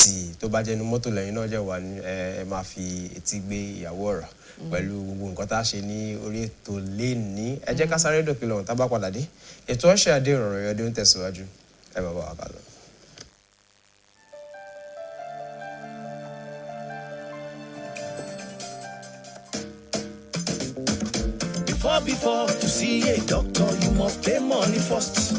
tì tó bá jẹ́ inú mọ́tò lẹ́yìn náà jẹ́ wà ní ẹ máa fi etí gbé ìyàwó ọ̀rọ̀ pẹ̀lú gbogbo nǹkan tá a ṣe ní orí ètò lénìí ẹ jẹ́ ká sáré dòkè lọ́hùn tá a bá padà dé ètò Oyshia dé Irorun Oyo dé ń tẹ̀síwájú ẹ bá bá wa kà lọ. Before to see a doctor, you must pay money first.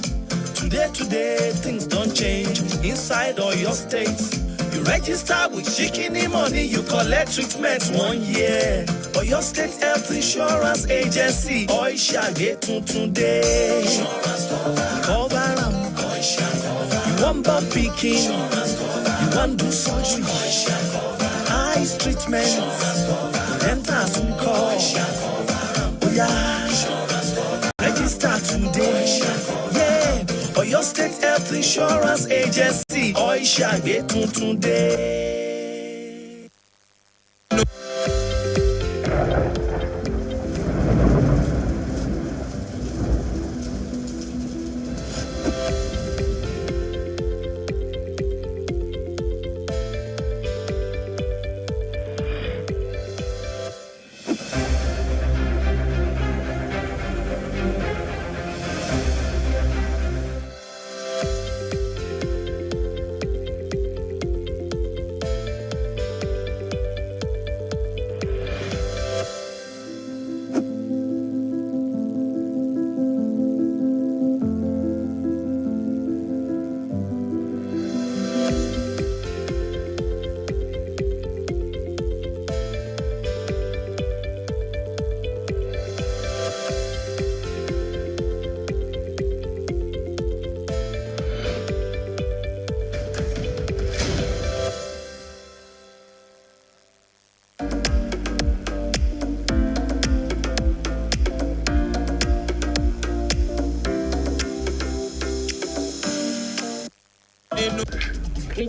Today, things don't change inside all your states. You register with Shikini money, you collect treatment 1 year. Or your state health insurance agency, Oyshia get today. Cover them, you want bump picking, you want do surgery, eyes treatment, enter some call. Yeah. Register today. Yeah. Or your state health insurance agency. Oyshia get today.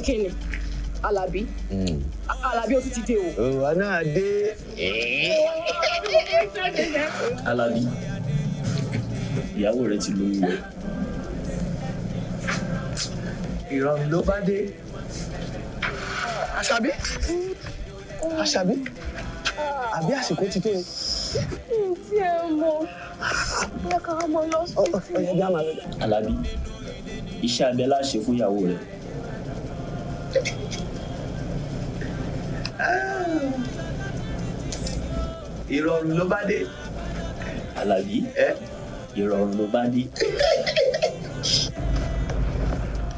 Kíni Alabi Alabi ó ti dé o. Ó náà dé. Alabi ìyàwó rẹ̀ ti lóyún rẹ̀. Ìrọ̀rùn ló bá dé. Àṣàbí àbí àsìkò ti tó ni. Tí ẹ mọ̀ bóyá ká mọ lọ sí. Alabi iṣẹ́ abẹ la ṣe fún ìyàwó rẹ̀. Ìrọ̀rùn ló bá dé. Alabi ìrọ̀rùn ló bá dé.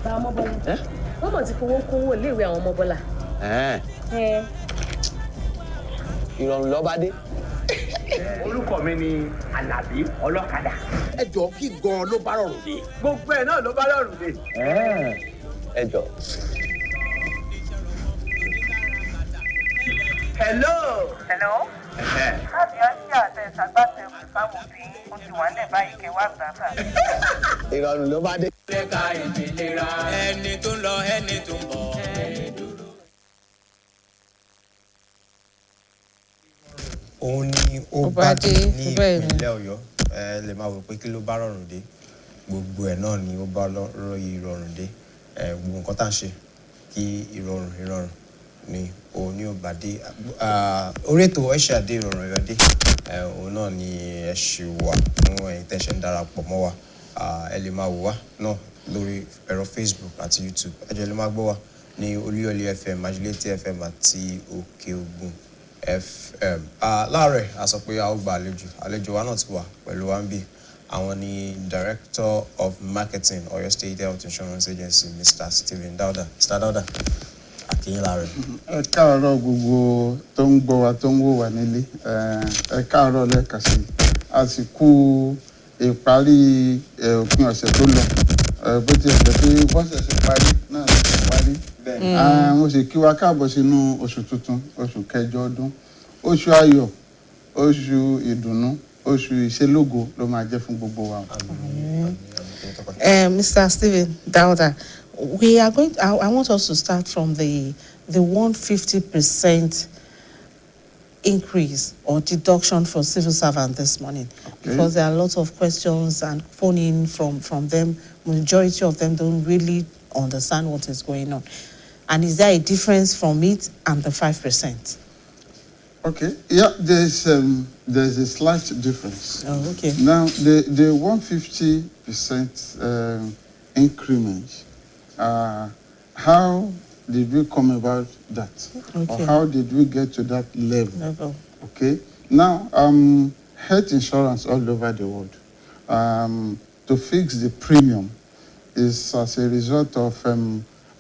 Bàbá Ọmọbọ́lá wọ́n mọ̀ ti fowó kówó iléèwé àwọn Ọmọbọ́lá. Ìrọ̀rùn ló bá dé. Orúkọ mi ni Àlàbí ọlọ́kadà. Ẹ jọ̀ọ́ kí gan ló bá rọrùn dé. Gbogbo ẹ̀ náà ló bá rọrùn dé. Ẹ jọ̀ọ́. Hello. Káàdì Oyshia àti ìṣàgbàtẹ̀wò fáwọn obìnrin ó ti wà nílẹ̀ báyìí kẹwàá gbàgbà. Ìrọ̀rùn ló bá dé. Lẹ́ka ìdílera ẹni tó ń lọ ẹni tó ń bọ̀. òun ni ó bá dé ní ìpínlẹ̀ Ọ̀yọ́ lè máa wò pé kí ló bá rọrùn dé gbogbo ẹ̀ náà ni ó bá ìrọ̀rùn dé gbogbo nǹkan tá à ń ṣe kí ìrọ̀rùn ni òun ni ó bá dé orí ètò Oyshia dé Irorun Oyo dé òun náà ni ẹ ṣì wà fún ẹ̀yin tẹ́ ṣe ń darapọ̀ mọ́ wa ẹ lè máa wò wá náà lórí ẹ̀rọ Facebook àti YouTube ẹ jẹ́ lè máa gbọ́ wa ní Olúyọ̀lé FM Majulete FM àti Òkè Ògùn FM láàárẹ̀ a sọ pé a ó gba àlejò wa náà ti wà pẹ̀lú wa ń bí àwọn ni Director of Marketing Oyo State Health Insurance Agency Mr. Stephen Dauda. Mr. Dauda akínyìn láàárẹ̀. Ẹ káàárọ̀ gbogbo tó ń gbọ́ wa tó ń wò wá nílé ẹ káàárọ̀ lẹ́ẹ̀kan sí àsìkò ìparí òpin ọ̀sẹ̀ tó lọ bó ti ẹ̀ jẹ́ pé bọ́sẹ̀ ṣe parí náà ló ti parí. Mo sì kí wa káàbọ̀ sínú oṣù tuntun oṣù kẹjọ ọdún oṣù ayọ̀ oṣù ìdùnnú oṣù ìṣelógo ló máa jẹ́ fún gbogbo wa. Mr. Stephen Dauda, we are going. I want us to start from the 150% increase or deduction for civil servant this morning, because there are lots of questions and phone-in from them. Majority of them don't really understand what is going on. And is there a difference from it and the 5%? Okay, yeah, there's a slight difference. Oh, okay. Now, the 150% increment, how did we come about that? Okay. Or how did we get to that level? Okay, now, health insurance all over the world, to fix the premium is as a result of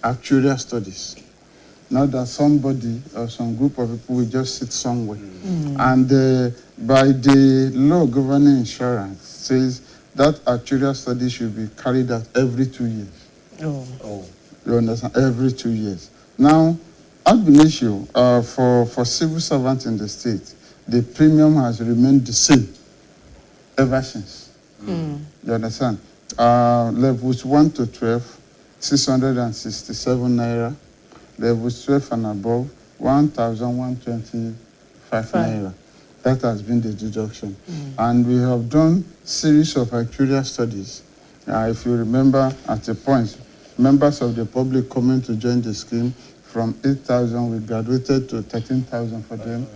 actuarial studies. Not that somebody or some group of people will just sit somewhere. And by the law governing insurance says that actuarial study should be carried out every 2 years. Oh. You understand? Every 2 years. Now, ab initio, for civil servants in the state, the premium has remained the same ever since. You understand? Levels 1 to 12, 667 naira. Levels 12 and above, 1,125 naira. That has been the deduction. And we have done series of actuarial studies. If you remember, at a point, members of the public coming to join the scheme, from 8,000, we graduated to 13,000 for them.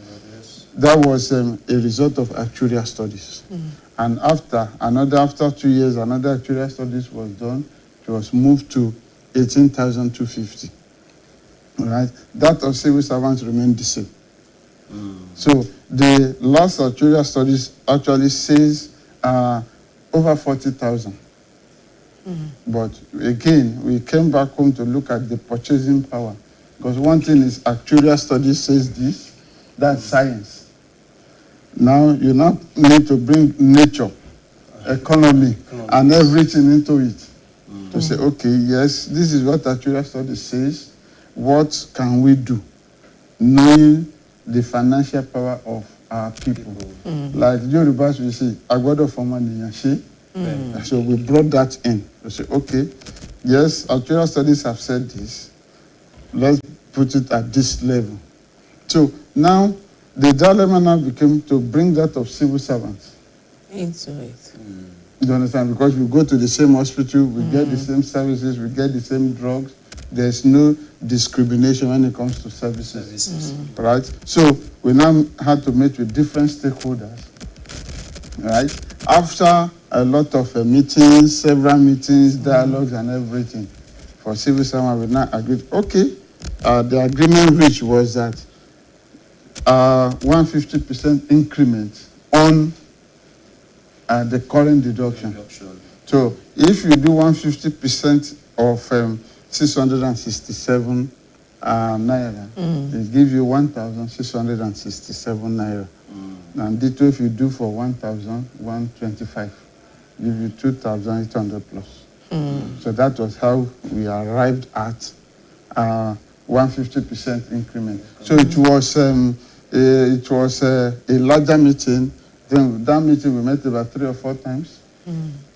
That was a result of actuarial studies. And after 2 years, another actuarial studies was done. It was moved to 18,250. Right? That of civil servants remained the same. So the last actuarial studies actually says over 40,000. But again, we came back home to look at the purchasing power. Because one thing is actuarial studies says this, that's science. Now you now need to bring nature, economy, and everything into it. To say, okay, yes, this is what actuarial studies says. What can we do? Knowing the financial power of our people. Like Yorubas will say, Agwado Fomani. So we brought that in. We say, okay, yes, actuarial studies have said this. Let's put it at this level. So now, the dilemma now became to bring that of civil servants into it. You understand? Because we go to the same hospital, we get the same services, we get the same drugs. There's no discrimination when it comes to services. Right? So we now had to meet with different stakeholders. Right? After a lot of meetings, several meetings, dialogues and everything, for civil servants, we now agreed, okay, the agreement reached was that 150% increment on the current deduction. So if you do 150% of 667 naira, it gives you 1,667 naira. And ditto if you do for 1,125, give you 2,800 plus. So that was how we arrived at 150% increment. So it was a larger meeting. Then that meeting we met about 3 or 4 times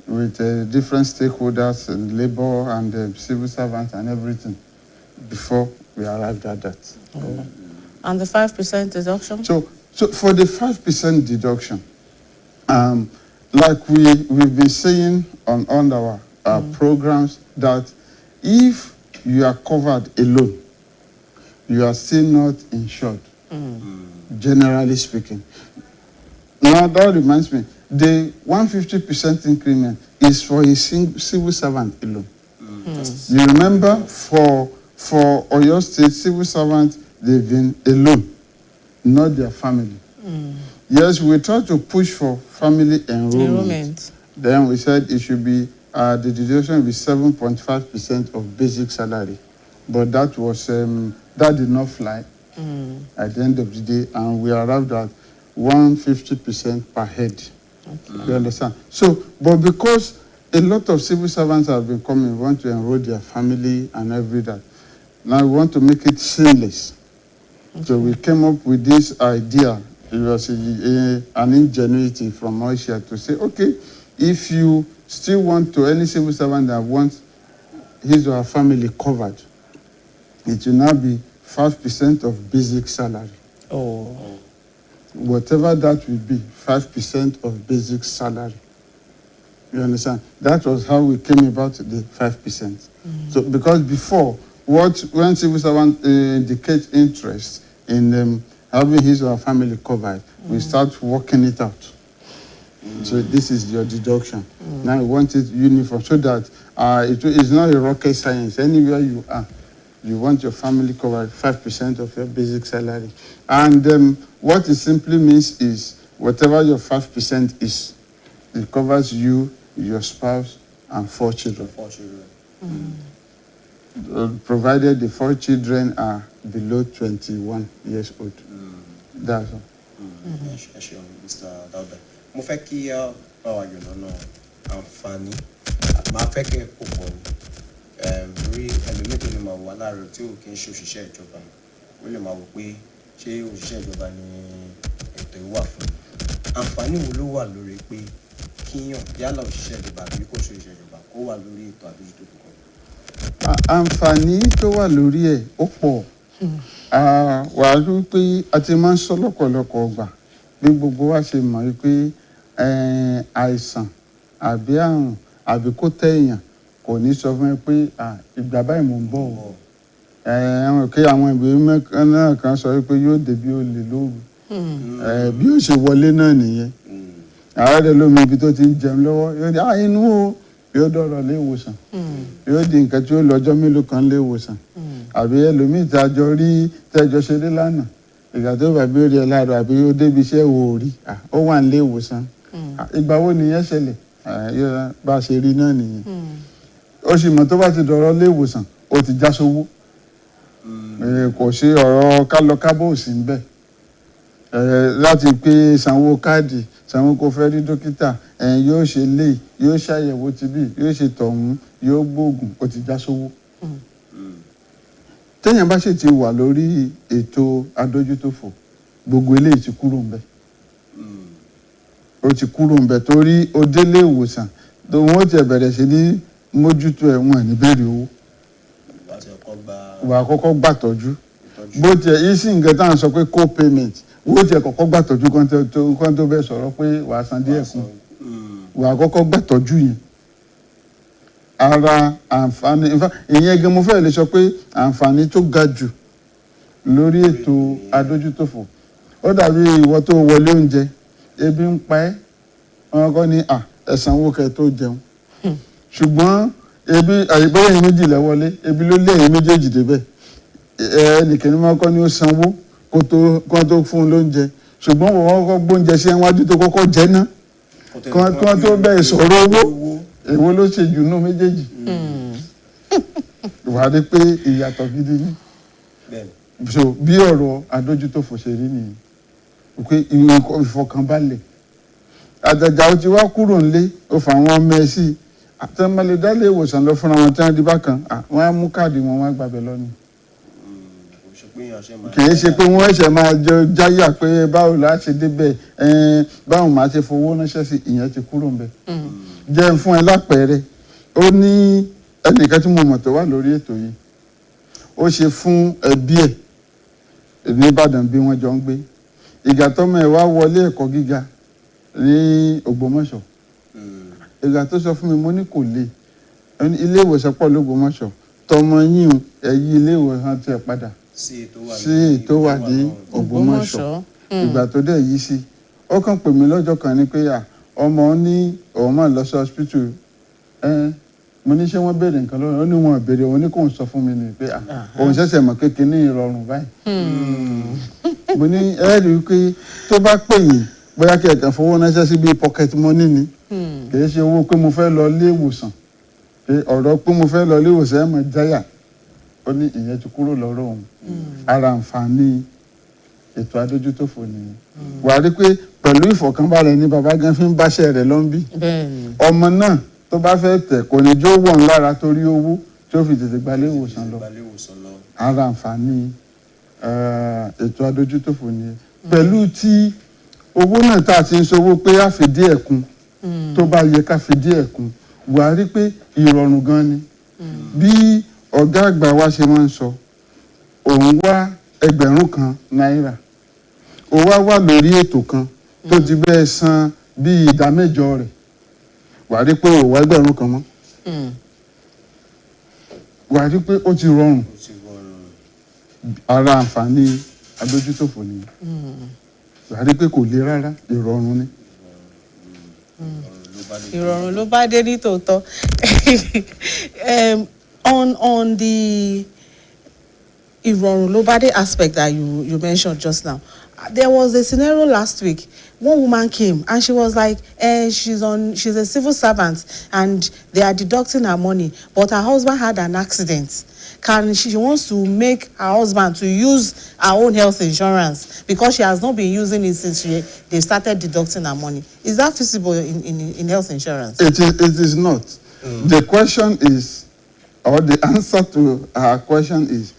with different stakeholders and labor and civil servants and everything before we arrived at that. And the 5% deduction? So for the 5% deduction, like we've been saying on our programs, that if you are covered alone, you are still not insured, generally speaking. Now that reminds me, the 150% increment is for a civil servant alone. You remember, for Oyo State civil servants, they've been alone, not their family. Yes, we tried to push for family enrollment. Then we said it should be, the deduction will be 7.5% of basic salary. But that was, that did not fly at the end of the day, and we arrived at 150% per head. You understand? So, but because a lot of civil servants have been coming, want to enroll their family and everything, now we want to make it seamless. So we came up with this idea. It was an ingenuity from Oyshia to say, okay, if you still want to, any civil servant that wants his or her family covered, it will now be 5% of basic salary. Whatever that will be, 5% of basic salary. You understand? That was how we came about the 5%. So because before, when civil servant indicates interest in having his or her family covered, we start working it out. So this is your deduction. Now we want it uniform so that it is not a rocket science. Anywhere you are, you want your family covered 5% of your basic salary. And what it simply means is whatever your 5% is, it covers you, your spouse, and 4 children. Provided the 4 children are below 21 years old. That's all. Mr. Dauda. Mo fẹ́ kí bá wa yọ̀ lọ́nà àǹfààní máa fẹ́ kẹ́ kó pọ̀ rí ẹlòmíì tó lè máa wà láàárọ̀ tí ò kí ń ṣe òṣìṣẹ́ ìjọba ó lè máa wò pé ṣé òṣìṣẹ́ ìjọba ni ètò ìwà fún àǹfààní wo ló wà lórí pé kíyàn yálà òṣìṣẹ́ ìjọba àbí kò ṣe òṣìṣẹ́ ìjọba kó wà lórí ètò àbójútó kankan. Àǹfààní tó wà lórí ẹ̀ ó pọ̀ wà á rí pé a ti máa ń sọ lọ́pọ̀lọpọ̀ ọgbà bí gbogbo wa ṣe mọ̀ pé àìsàn àbí àrùn àbí kó tẹ́ èèyàn kò ní sọ fún ẹ pé ìgbà báyìí mò ń bọ̀ o kí àwọn ìwé náà kan sọ pé yóò dé bí ó lè lóru bí ó ṣe wọlé náà nìyẹn ààrẹ lómi ibi tó ti ń jẹun lọ́wọ́ yóò di inú o yóò dọ̀rọ̀ lé ìwòsàn yóò di nǹkan tí ó lọ́jọ́ mélòó kan lé ìwòsàn àbí ẹlòmíì tí a jọ rí tẹ́jọ ṣeré lánàá ìgbà tó bá bí ó rí ẹ láàárọ̀ àbí ó débi iṣẹ́ wò ó rí ó wà nílé ìwòsàn ìgbà wo nìyẹn ṣẹlẹ̀ bá a ṣe rí náà nìyẹn ó sì mọ̀ tó bá ti dọ̀rọ̀ lé ìwòsàn ó ti já sówó kò sí ọ̀rọ̀ kálọkábọ̀ òsì ń bẹ̀ láti pé sanwó káàdì sanwó kó fẹ́ rí dókítà yóò ṣe lé yóò ṣàyẹ̀wò tibí yóò ṣe tọ̀hún yóò gbóògùn ó ti já sówó téèyàn bá sì ti wà lórí ètò adójútòfò gbogbo eléyìí ti kúrò ń bẹ̀ ó ti kúrò ń bẹ̀ torí ó délé ìwòsàn tó wọ́n ti bẹ̀rẹ̀ sí ní mójútó ẹ̀ wọ́n ní bẹ̀rẹ̀ owó wà á kọ́kọ́ gbàtọ́jú bó tiẹ̀ yìí sì nǹkan tá à ń sọ pé co-payment wó tiẹ̀ kọ́kọ́ gbàtọ́jú kan tó bẹ́ẹ̀ sọ̀rọ̀ pé wà á san díẹ̀ kún wà á kọ́kọ́ gbàtọ́jú yẹn ara àǹfààní ìyẹn gan mo fẹ́ lè sọ pé àǹfààní tó ga jù lórí ètò adójútòfò ó dàbí ìwọ tó wọlé oúnjẹ ebi ń pa ẹ́ wọn kọ́ ní ẹ̀sánwó kẹ́ tó jẹun ṣùgbọ́n ebi àyíbáyé yìí méjì lẹ́wọlé ebi ló lé èyí méjèèjì débẹ̀ ẹnìkẹ́ni máa kọ́ ní ó sanwó kó tó fún un lóúnjẹ ṣùgbọ́n wọ́n kọ́ gbóúnjẹ sí ẹwájú tó kọ́kọ́ jẹ́ ná kó tó bẹ́ẹ̀ sọ̀rọ̀ owó èwo ló ṣe jù nú méjèèjì wà á rí pé ìyàtọ̀ gidi ní so bí ọ̀rọ̀ adójútòfò ṣe rí nìyí pé ìfọkànbalẹ̀ àjàjà ó ti wá kúrò ńlé ó fà wọn ọmọ ẹ sí àtẹnumọ́lẹ̀ dálé ìwòsàn lọ fúnra wọn tí wọ́n di bákan wọ́n á mú káàdì wọn wọ́n á gbàbẹ̀ lọ́nu kì í ṣe pé wọ́n ẹ̀ṣẹ̀ máa jáyà pé báwo la ṣe débẹ̀ báwo máa ṣe fowó ránṣẹ́ sí ìyẹn ti kúrò ńbẹ̀ jẹ́ fún ẹ lápẹẹrẹ ó ní ẹnìkan tí mo mọ̀ tó wà lórí ètò yìí ó ṣe fún ẹbí ẹ̀ ní Ìbàdàn bí wọ́n jọ ń gbé ìgbà tọ́mọ ẹ̀ wá wọlé ẹ̀kọ́ gíga ní Ògbómọ̀ṣọ́ ìgbà tó sọ fún mi mo ní kò lè ilé ìwòsàn pọ̀ l'Ógbómọ̀ṣọ́ tọmọ yín ẹ̀yí ilé ìwòsàn tiẹ̀ padà sí ètò wà ní Ògbómọ̀ṣọ́ ìgbà tó dẹ̀ yí sí ó kàn pè mí lọ́jọ́ kan ní pé ọmọ ní òun máa lọ sí hospital mo ní ṣé wọ́n béèrè nǹkan lọ́wọ́ ó ní wọn béèrè òun ní kò ń sọ fún mi ní pé òun ṣẹ̀ṣẹ̀ mọ̀ kékeré ní ìrọ̀rùn báyìí mo ní rí i pé tó bá pè yín bóyá kí ẹ̀kan fowó ránṣẹ́ sí bíi pocket money ni kì í ṣe owó pé mo fẹ́ lọ ilé ìwòsàn ọ̀rọ̀ pé mo fẹ́ lọ ilé ìwòsàn ẹ̀ mọ̀ jáyà ó ní ìyẹn ti kúrò lọ́rọ̀ òun ara àǹfààní ètò adójútòfò nìyẹn wà á rí i pé pẹ̀lú ìfọ̀kànbalẹ̀ ni bàbá gan fi ń báṣẹ́ rẹ̀ lọ ń bí ọmọ náà tó bá fẹ́ tẹ̀ kò ní jó wọ̀n lára torí owó tí ó fi tètè gbalé ìwòsàn lọ ara àǹfààní ètò adójútòfò nìyẹn pẹ̀lú tí owó náà tá a ti ń sowó pé a fi díẹ̀ kún tó bá yẹ ká fi díẹ̀ kún wà á rí pé ìrọ̀rùn gan ni bí ọ̀gá àgbà wa ṣe máa ń sọ òun wá 1,000 náírà ó wà lórí ètò kan tó ti bẹ́ẹ̀ san bí ìdá mẹ́jọ rẹ̀ wà á rí pé ó wá 1,000 mọ́ wà á rí pé ó ti rọrùn ara àǹfààní adójútòfò nìyẹn wà á rí pé kò le rárá ìrọ̀rùn ni. Ìrọ̀rùn ló bá dé ní tòótọ́. On the Irorun ló bá dé aspect that you mentioned just now, there was a scenario last week. One woman came and she was like, she's a civil servant and they are deducting her money, but her husband had an accident. She wants to make her husband to use her own health insurance because she has not been using it since they started deducting her money. Is that feasible in health insurance? It is not. The question is, or the answer to her question is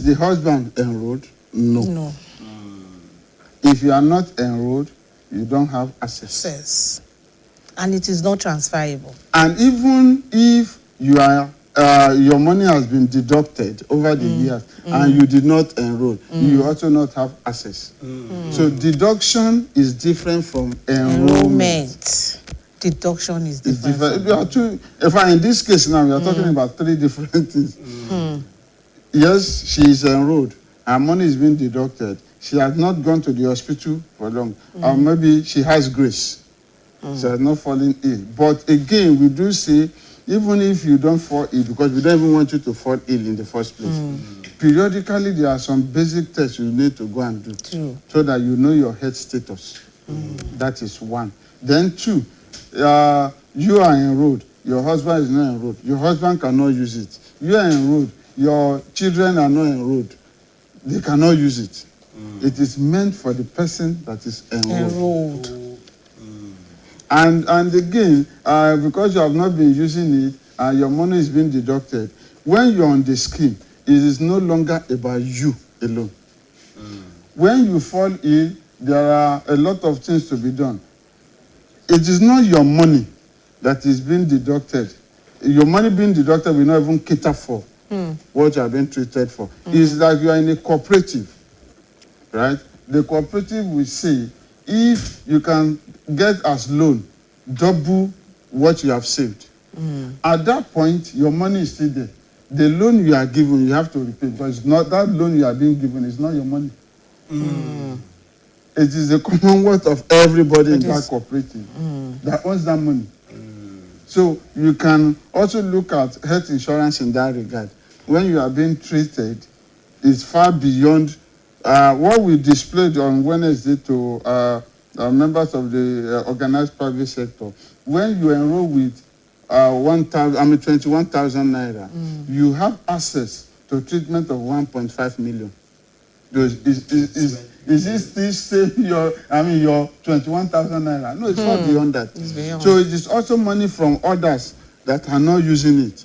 the husband enrolled? No. If you are not enrolled, you don't have access. And it is not transferable. And even if you are your money has been deducted over the years and you did not enroll, you also not have access. So deduction is different from enrollment. Deduction is different. In this case now, we are talking about three different things. Yes, she is enrolled. Her money is being deducted. She has not gone to the hospital for long. Or maybe she has grace. She has not fallen ill. But again, we do say, even if you don't fall ill, because we don't even want you to fall ill in the first place, periodically there are some basic tests you need to go and do so that you know your health status. That is one. Then two, you are enrolled. Your husband is not enrolled. Your husband cannot use it. You are enrolled. Your children are not enrolled. They cannot use it. It is meant for the person that is enrolled. And again, because you have not been using it and your money is being deducted, when you're on the scheme, it is no longer about you alone. When you fall ill, there are a lot of things to be done. It is not your money that is being deducted. Your money being deducted will not even cater for what you are being treated for. It's like you are in a cooperative, right? The cooperative will say, if you can get as loan double what you have saved. At that point, your money is still there. The loan you are given, you have to repay, but it's not that loan you are being given, it's not your money. It is the commonwealth of everybody in that cooperative that owns that money. So you can also look at health insurance in that regard. When you are being treated, it's far beyond what we displayed on Wednesday to members of the organized private sector. When you enroll with 21,000 naira, you have access to treatment of 1.5 million. Is it still same your 21,000 naira? No, it's not beyond that. So it is also money from others that are not using it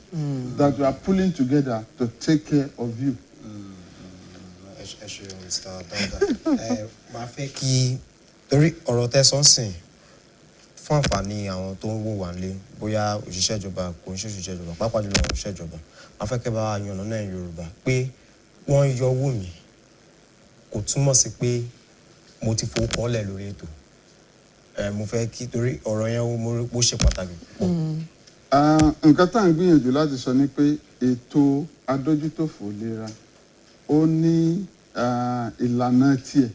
that we are pulling together to take care of you. Máa fẹ́ kí torí ọ̀rọ̀ tẹ́sán sìn fún àǹfààní àwọn tó ń wò wá nílé bóyá òṣìṣẹ́ ìjọba kò ń ṣe òṣìṣẹ́ ìjọba pàápàá jùlọ òṣìṣẹ́ ìjọba máa fẹ́ kẹ́ bá wa yànnà náà Yorùbá pé wọ́n yọ owó mi kò túmọ̀ sí pé mo ti fowó kan lẹ̀ lórí ètò mo fẹ́ kí torí ọ̀rọ̀ yẹn mo rí pé ó ṣe pàtàkì púpọ̀. Nǹkan tá à ń gbìyànjú láti sọ ni pé ètò adójútòfò ìlera ó ní ìlànà tiẹ̀.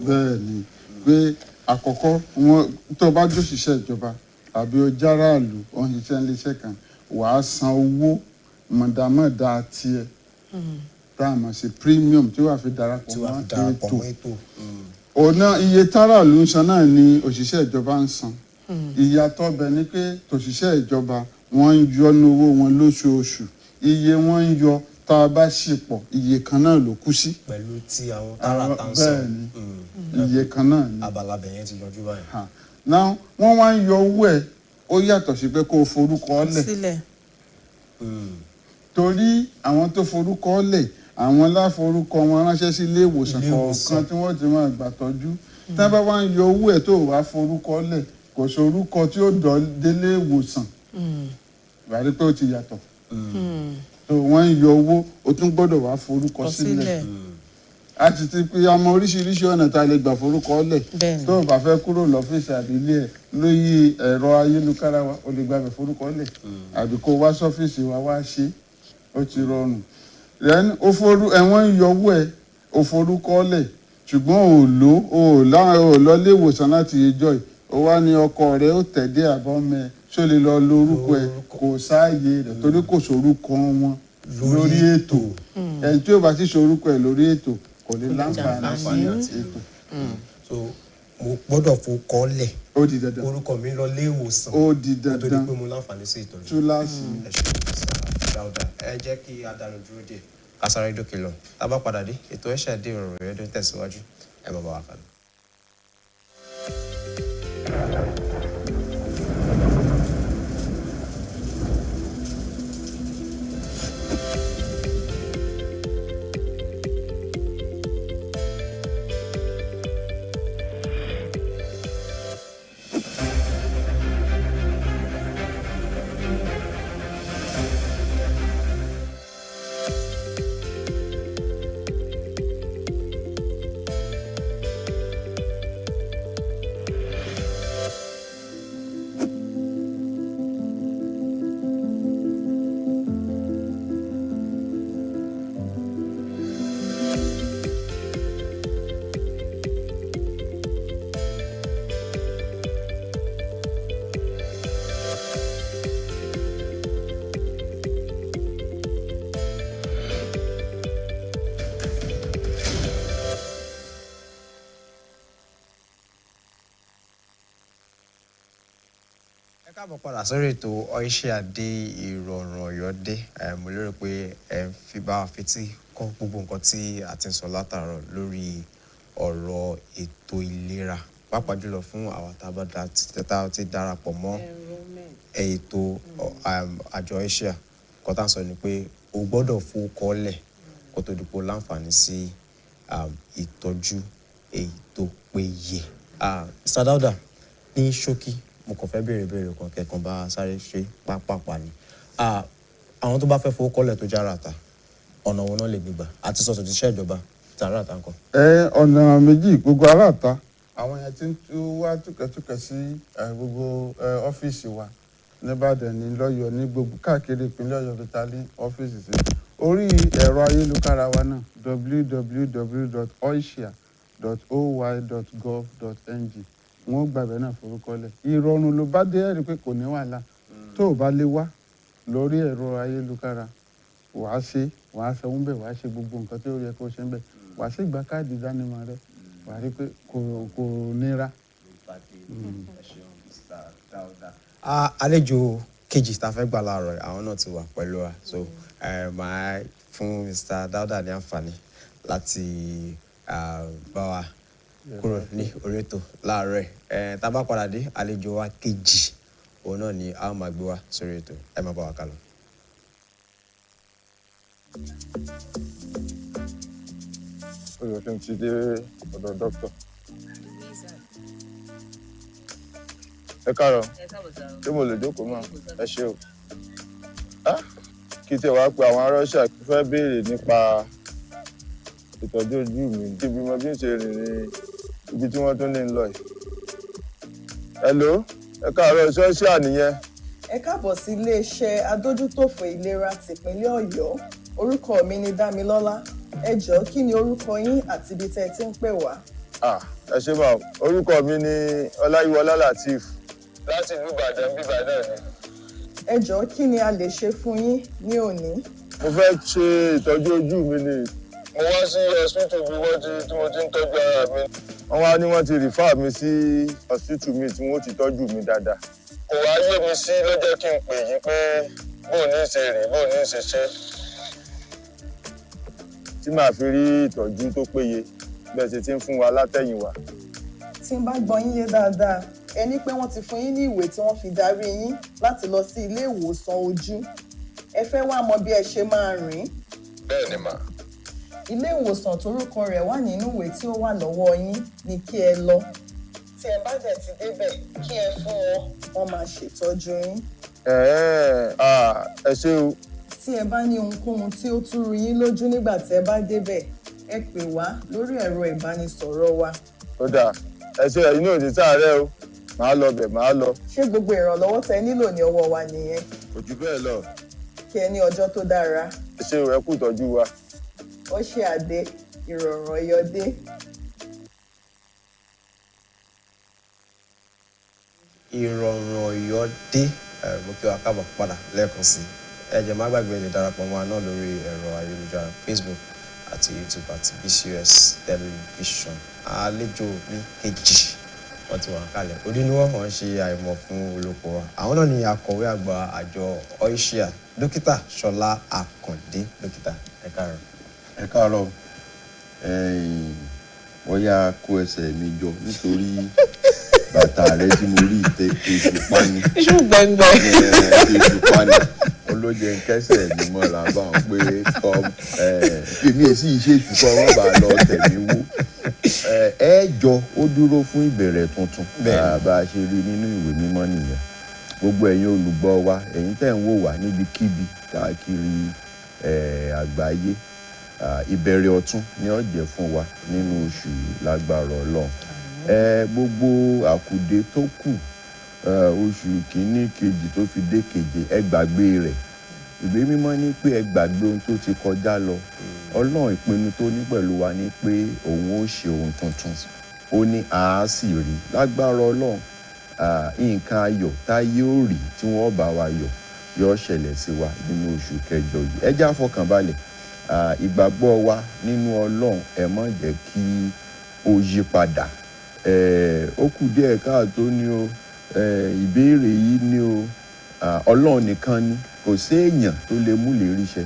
Bẹ́ẹ̀ ni pé àkọ́kọ́ wọn tó bá jóṣìṣẹ́ ìjọba àbí o járàlú ó ń ṣiṣẹ́ iléeṣẹ́ kan wàá san owó mọ̀dàmọ́dà tiẹ̀ tá a mọ̀ sí premium tí wàá fi darapọ̀ mọ́ ètò. Ọ̀nà iye táràlú ń san náà ni òṣìṣẹ́ ìjọba ń san. Ìyàtọ̀ bẹ̀ ni pé tòṣìṣẹ́ ìjọba wọ́n ń yọ ní owó wọn lóṣooṣù. Iye wọ́n ń yọ tá a bá ṣe pọ̀ iye kan náà ló kú sí. Pẹ̀lú tí àwọn tààrà tá ń sọ. Bẹ́ẹ̀ ni iye kan náà ni. Abalabẹ̀ yẹn ti yanjú báyìí. Now wọ́n wá ń yọ owó ẹ̀ ó yàtọ̀ sí pé kó o forúkọ lẹ̀. Torí àwọn tó forúkọ lẹ̀ àwọn láforúkọ wọn ránṣẹ́ sí ilé ìwòsàn kọ̀ọ̀kan tí wọ́n ti máa gbà tọ́jú. Tá bá wá ń yọ owó ẹ̀ tó wá forúkọ lẹ̀ kò sorúkọ tí ó dọ̀ délé ìwòsàn. Wà á rí pé ó ti yàtọ̀. So wọ́n ń yọ owó o tún gbọ́dọ̀ wá forúkọ sílẹ̀. a ti ti pé ọmọ oríṣiríṣi ọ̀nà tá a lè gbà forúkọ lẹ̀ tó o bá fẹ́ kúrò lọ́fíìsì àdílé ẹ̀ lórí ẹ̀rọ ayélujára wa o lè gbàgbé forúkọ lẹ̀ àbí kó wá sọ́fíìsì wa wá ṣe ó ti rọrùn then ẹ̀wọ̀n yọwọ́ ẹ̀ o forúkọ lẹ̀ ṣùgbọ́n ò lọ ilé ìwòsàn láti ẹjọ́ ẹ̀ ó wá ní ọkọ rẹ̀ ó tẹ̀dé àbọ̀mẹ́ ṣó lè lọ lórúkọ ẹ̀ kò sáàyè rẹ̀ torí kò sórúkọ wọn lórí ètò ẹni tí ó bá ti sorúkọ ẹ̀ lórí ètò kò lè láǹfààní sí ètò. so mo gbọ́dọ̀ fọkọ lẹ̀ ó di dandan orúkọ mi lọ ilé ìwòsàn ó di dandan tó di pé mo láǹfààní sí ìtọ́jú. túláàsì. ẹ jẹ́ kí a dánu dúró díẹ̀ ká sáré dókè lọ tá a bá padà dé ètò Oyshia dé Irorun Oyo tó ń tẹ̀síwájú ẹ bá wa kálọ. káàbọ̀ padà sórí ètò Oyshia dé Irorun Oyo dé mo lérò pé ẹ fi bá wa fetí kọ́ gbogbo nǹkan tí a ti ń sọ látàárọ̀ lórí ọ̀rọ̀ ètò ìlera pàápàá jùlọ fún àwọn tá ti darapọ̀ mọ́ ètò àjọ Oyshia kọ́ tá ń sọ ni pé o gbọ́dọ̀ fowókọ́ lẹ̀ kó tó di pé o láǹfààní sí ìtọ́jú èyí tó péye. Mr. Dauda ní ṣókí mo kàn fẹ́ béèrè kan kẹ̀kan bá sáré ṣe pápápá ni àwọn tó bá fẹ́ fowó kọ́lẹ̀ tó jára ta ọ̀nà wọn náà lè gbégbà àti sọ̀tọ̀ ti ṣẹ́ ìjọba tààrà ta nǹkan. ọ̀nà méjì gbogbo aráàta àwọn yẹn ti ń wá túkẹ̀túkẹ̀ sí gbogbo ọ́fíìsì wa nìbàdàn ní lọ́yọ̀ ní gbogbo káàkiri ìpínlẹ̀ Ọ̀yọ́ tó ta ní ọ́fíìsì sí orí ẹ̀rọ ayélujára wa náà www.oyshia.oy.gov.ng wọn gbàgbé náà forúkọlẹ̀ ìrọ̀rùn ló bá dé ẹ̀rí pé kò ní wàhálà tó o bá lè wá lórí ẹ̀rọ ayélujára wàá sanwó bẹ̀ wàá ṣe gbogbo nǹkan tí ó yẹ kó ṣe ń bẹ̀ wàá sì gba káàdì ìdánimọ̀ rẹ wàá rí pé kò nira. àlejò kejì tá a fẹ́ gbà láàárọ̀ àwọn náà ti wà pẹ̀lú wa so màá fún Mr. Dauda ní àǹfààní láti bá wa kúrò ní orí ètò láàárọ̀ tá a bá padà dé àlejò wa kejì òun náà ni a máa gbé wa sórí ètò ẹ máa bá wa kálọ. Oyo kí n ti dé ọ̀dọ̀ dókítà. Ẹ káàárọ̀ ṣé mo lè jókòó mọ́ ẹ ṣé o. Kí tiẹ̀ wá pé àwọn ará Oyshia fẹ́ béèrè nípa ìtọ́jú ojú mi bí mo bí ń ṣe rìn ní ibi tí wọ́n tún ní lọ yìí. Hello, ẹ káàárọ̀ ṣé Oyshia nìyẹn. Ẹ káàbọ̀ sí iléeṣẹ́ adójútòfò ìlera tìpínlẹ̀ Ọ̀yọ́. Orúkọ mi ni Dámilọ́lá. Ẹ jọ̀ọ́ kí ni orúkọ yín àti ibi tẹ́ ẹ ti ń pè wá? Ẹ ṣé bá orúkọ mi ni Ọláyíwọlá Lateef láti ìlú Ìbàdàn bíbá náà ni. Ẹ jọ̀ọ́ kí ni a lè ṣe fún yín ní òní? Mo fẹ́ ṣe ìtọ́jú ojú mi ni. Mo wá sí hospital bí tí mo ti ń tọ́jú ara mi. Wọ́n wá ní wọ́n ti refer mi sí hospital mi tí wọ́n ti tọ́jú mi dáadáa. Kò wá yé mi sí ló jẹ́ kí n pè yín pé bóun ní ṣe rìn bóun ní ṣe ṣe tí màá fi rí ìtọ́jú tó péye bẹ́ẹ̀ ṣe ti ń fún wa látẹ̀yìnwá. Tí n bá gbọ́ yín yé dáadáa ẹ ní pé wọ́n ti fún yín ní ìwé tí wọ́n fi darí yín láti lọ sí ilé ìwòsàn ojú. Ẹ fẹ́ wá mọ bí ẹ ṣe máa rìn. Bẹ́ẹ̀ ni mà. Ilé ìwòsàn torúkọ rẹ̀ wà nínú ìwé tí ó wà lọ́wọ́ yín ni kí ẹ lọ. Tí ẹ bá dẹ̀ ti débẹ̀ kí ẹ fún wọn máa ṣètọ́jú yín. Ẹ ṣé o. Tí ẹ bá ní ohunkóhun tí ó tú rú yín lójú nígbà tí ẹ bá débẹ̀ ẹ ẹ pè wá lórí ẹ̀rọ ìbánisọ̀rọ̀ wa. ó dáa ẹ ṣe ẹ̀yin náà ní sáré o màá lọ bẹ̀ màá lọ. ṣé gbogbo ìrànlọ́wọ́ tẹ nílò ní ọwọ́ wa nìyẹn? kò jù bẹ́ẹ̀ lọ. kí ẹ ní ọjọ́ tó dára. ẹ ṣe ẹ kú ìtọ́jú wa. Oyshia dé, Irorun Oyo dé. Irorun Oyo dé mo kí wa káàbọ̀ padà lẹ́ẹ̀kan sí ẹ jẹ́ má gbàgbé lè darapọ̀ mọ́ wa náà lórí ẹ̀rọ ayélujára Facebook àti YouTube àti BCOS television. Àlejò mi kejì wọ́n ti wà kalẹ̀ orí ni wọ́n ṣe àìmọ̀ fún olóko wa àwọn náà ni akọ̀wé àgbà àjọ Oyshia dókítà Ṣọlá Àkàndé. Dókítà ẹ káàárọ̀. Ẹ káàárọ̀ wọ́n yá kó ẹsẹ̀ mi jọ nítorí bàtà rẹ tí mo rí ìtẹ èṣù pani. Iṣu gbẹngbẹ. Èṣù pani olóje nkẹsẹ̀ mi mọ́ra bá wọn pé èmi èsì iṣẹ́ ìṣùkọ́ wọn bá lọ tẹ̀mí wó. Ẹ̀jọ ó dúró fún ìbẹ̀rẹ̀ tuntun bá a ṣe rí nínú ìwé mímọ́ nìyẹn. Gbogbo ẹ̀yin olùgbọ́ wa ẹ̀yin tẹ̀ ń wò wá níbikíbi káàkiri àgbáyé ìbẹ̀rẹ̀ ọ̀tun ni ó jẹ́ fún wa nínú oṣù lágbára Ọlọ́run. Gbogbo àkùdé tó kù oṣù kìíní kejì tó fi dé keje ẹ gbàgbé rẹ̀. Ìwé mímọ́ ní pé ẹ gbàgbé ohun tó ti kọjá lọ. Ọlọ́run ìpinnu tó ní pẹ̀lú wa ní pé òun ó ṣe ohun tuntun. Ó ní a sì rí lágbára Ọlọ́run nǹkan ayọ̀ táyé ó rí tí wọ́n bá wa yọ̀ yóò ṣẹlẹ̀ sí wa nínú oṣù kẹjọ yìí. Ẹ já fọkàn balẹ̀ ìgbàgbọ́ wa nínú Ọlọ́run ẹ má jẹ́ kí ó yí padà. Ó kù díẹ̀ káàtó ni o ìbéèrè yìí ni o Ọlọ́run nìkan ni kò sí èèyàn tó lè mú lè ríṣẹ́.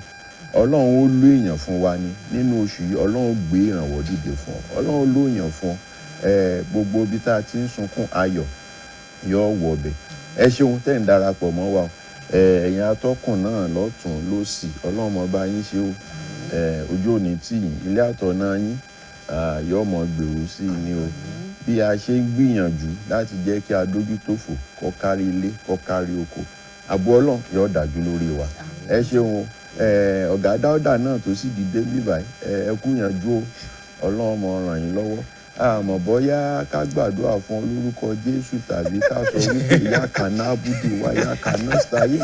Ọlọ́run ó lò èèyàn fún wa ni nínú oṣù yìí Ọlọ́run gbé ìrànwọ́ dìde fún ọ. Ọlọ́run ló èèyàn fún ọ gbogbo ibi tá a ti ń sunkún ayọ̀ yóò wọ ọbẹ̀. Ẹ ṣeun tẹ́ ń darapọ̀ mọ́ wa ẹ̀yin atọ́kùn náà lọ́tún lósì Ọlọ́run mọ́ bá yín ṣe o ojú òní tì yín ilé àtọ̀nà yín yóò mọ gbèrú sí i ni o bí a ṣe ń gbìyànjú láti jẹ́ kí adójútòfò kó kárí ilé kó kárí oko ààbò Ọlọ́run yóò dájú lórí wa. Ẹ ṣeun ọ̀gá Dáúdà náà tó sì dìde bíbáyìí ẹ kú yànjú o Ọlọ́run mọ ràn yín lọ́wọ́. Àmọ́ bóyá ká gbàdúrà fún olórúkọ Jésù tàbí ká sọ wípé yá kaná búdù wá yá kaná sáyé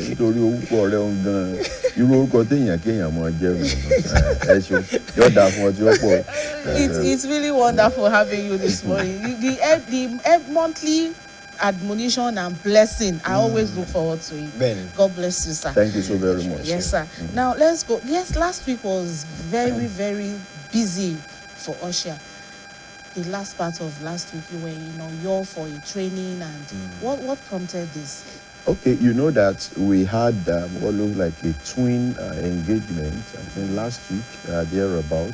nítorí orúkọ rẹ̀ ń gan irú orúkọ téèyàn kéèyàn mọ jẹ́ ẹ ṣeun yóò dáa fún ọ tí ó pọ̀. It's really wonderful having you this morning. The monthly admonition and blessing I always look forward to it. God bless you, sir. Thank you so very much. Yes, sir. Now let's go. Yes, last week was very busy for Oyshia. The last part of last week you were you're for a training and what prompted this? Okay, you know that we had what looked like a twin engagement I think last week thereabout.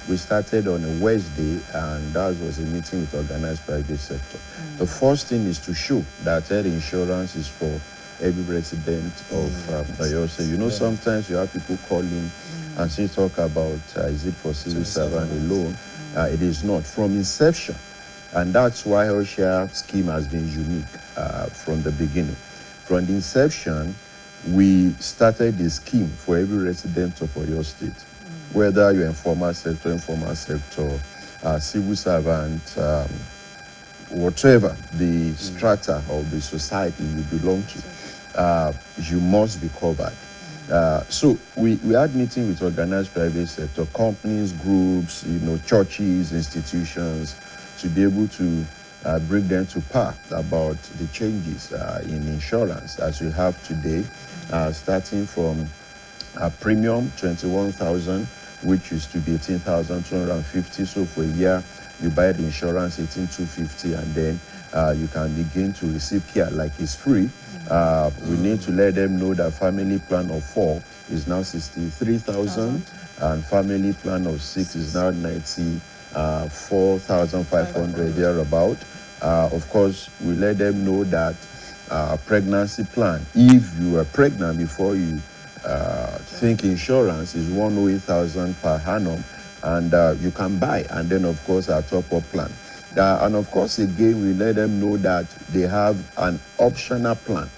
We started on a Wednesday and that was a meeting with organized private sector. The first thing is to show that health insurance is for every resident of Oyshia. You know, sometimes you have people calling and still talk about is it for civil servant alone? It is not. From inception, and that's why Oyshia scheme has been unique from the beginning. From the inception, we started the scheme for every resident of Oyo State, whether you're in informal sector, civil servant, whatever the strata of the society you belong to, you must be covered. So we had meeting with organized private sector, companies, groups, churches, institutions, to be able to bring them to par about the changes in insurance as we have today, starting from premium 21,000, which used to be 18,250. So for a year, you buy the insurance 18,250, and then you can begin to receive care like it's free. We need to let them know that family plan of 4 is now 63,000, and family plan of 6 is now 94,500 thereabout. Of course, we let them know that pregnancy plan, if you are pregnant before you think insurance, is 108,000 per annum, and you can buy, and then of course our top-up plan. And of course, again, we let them know that they have an optional plan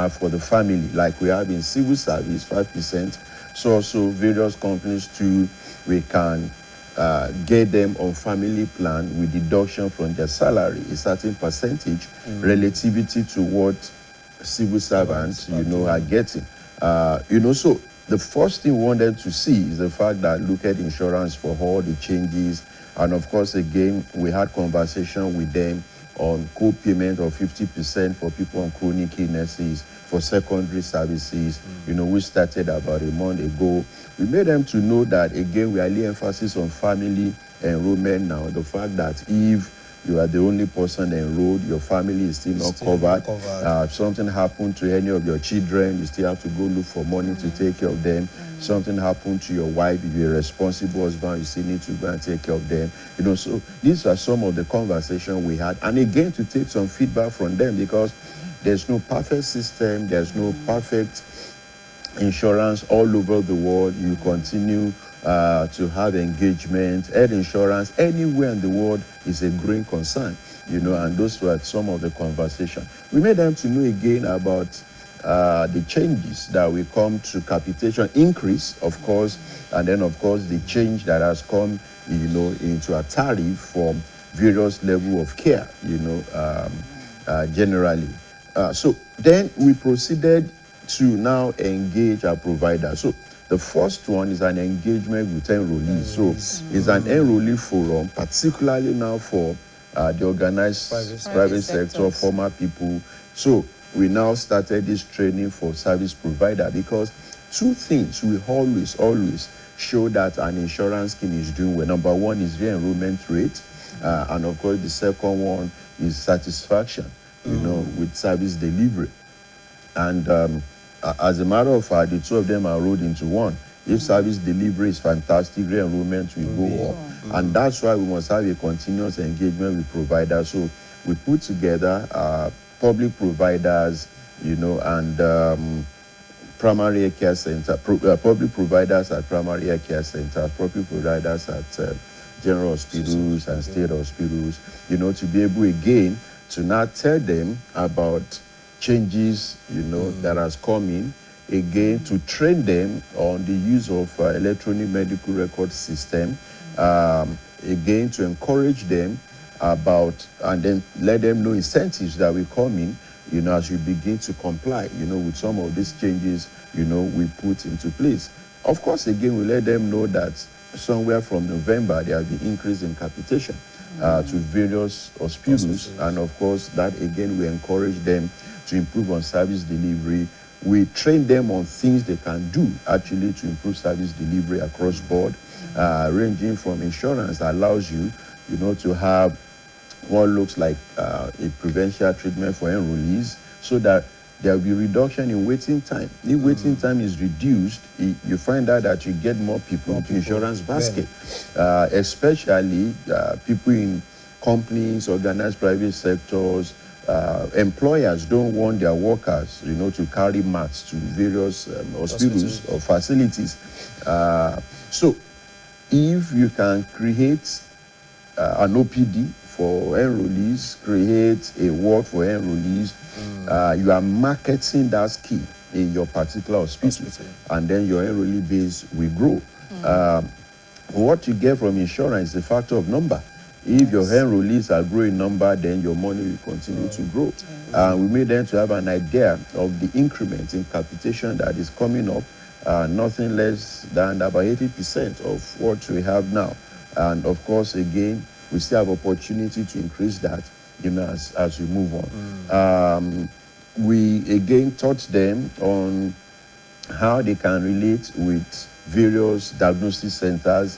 for the family, like we have in civil service, 5%, So also various companies too, we can get them on family plan with deduction from their salary, a certain percentage, relativity to what civil servants, are getting. So the first thing we wanted to see is the fact that look at insurance for all the changes. And of course, again, we had conversation with them on co-payment of 50% for people on chronic illnesses, for secondary services, we started about a month ago. We made them to know that, again, we are laying emphasis on family enrollment now. The fact that if you are the only person enrolled, your family is still not covered. If something happened to any of your children, you still have to go look for money to take care of them. Something happened to your wife, if you're a responsible husband, you still need to go and take care of them. So these are some of the conversation we had. And again, to take some feedback from them, because there's no perfect system, there's no perfect insurance all over the world. You continue to have engagement. Health insurance anywhere in the world is a growing concern, and those were some of the conversation. We made them to know again about the changes that will come to capitation increase, of course, and then of course the change that has come, into a tariff for various level of care, generally. So then we proceeded to now engage our provider. So the first one is an engagement with enrollees. So it's an enrollee forum, particularly now for the organized private sector, former people. So we now started this training for service provider, because two things we always show that an insurance scheme is doing well. Number one is re-enrollment rate, and of course the second one is satisfaction, with service delivery. And as a matter of fact, the two of them are rolled into one. If service delivery is fantastic, re-enrollment will go up. And that's why we must have a continuous engagement with providers. So we put together public providers, and primary care center, public providers at primary care centers, public providers at general hospitals and state hospitals, to be able again to now tell them about changes, that has come in, again, to train them on the use of electronic medical record system, again, to encourage them about, and then let them know incentives that will come in, as we begin to comply, with some of these changes, we put into place. Of course, again, we let them know that somewhere from November, there will be increase in capitation to various hospitals. And of course, that again, we encourage them to improve on service delivery. We train them on things they can do actually to improve service delivery across board, ranging from insurance allows you, to have what looks like a preferential treatment for enrollees, so that there will be reduction in waiting time. If waiting time is reduced, you find out that you get more people into insurance basket, especially people in companies, organized private sectors. Employers don't want their workers, to carry mats to various hospitals or facilities. So if you can create an OPD for enrollees, create a ward for enrollees, you are marketing that scheme in your particular hospital, and then your enrollee base will grow. What you get from insurance is a factor of number. If your enrollees are growing number, then your money will continue to grow. We made them to have an idea of the increment in capitation that is coming up, nothing less than about 80% of what we have now. And of course, again, we still have opportunity to increase that, as we move on. We again taught them on how they can relate with various diagnostic centers,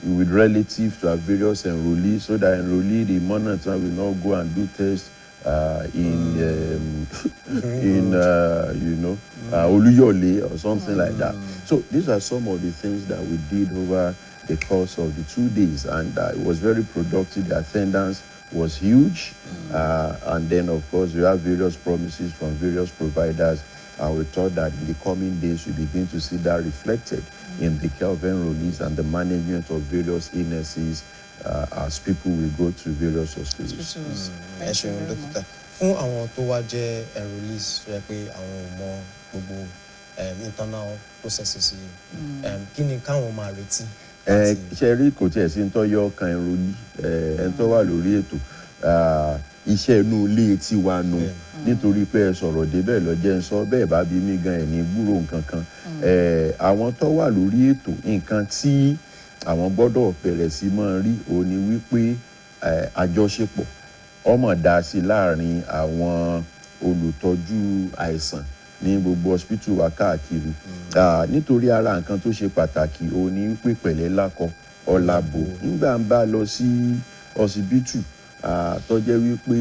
with relative to our various enrollees, so that enrollee, the monitor will not go and do tests Oluyole or something like that. So these are some of the things that we did over the course of the 2 days, and it was very productive. The attendance was huge, and then of course we have various promises from various providers, and we thought that in the coming days we begin to see that reflected in the care of enrollees and the management of various illnesses as people will go to various hospitals. Thank you very much. Fún àwọn tó wá jẹ́ enrollees rẹ pé àwọn ò mọ gbogbo internal processes kí ni káwọn máa retí. Iṣẹ́ rí kò tiẹ̀ sí ń tọ́yọ́ kan ìròyìn ẹ̀ ń tọ́ wà lórí ètò iṣẹ́ inú ilé tiwa nù nítorí pé ẹ sọ̀rọ̀ débẹ̀ lọ́jẹ́ ń sọ bẹ́ẹ̀ bá bí mí gan ẹ̀ ní gbúrò nǹkan kan àwọn tó wà lórí ètò nǹkan tí àwọn gbọ́dọ̀ bẹ̀rẹ̀ sí máa rí òun ni wípé àjọṣepọ̀ ọmọ dá sí láàrin àwọn olùtọ́jú àìsàn ní gbogbo hospital wa káàkiri nítorí ara nǹkan tó ṣe pàtàkì òun ni wípé pẹ̀lẹ́ lákọ ọ̀làbò nígbà ń bá lọ sí ọsibítù tó jẹ́ wípé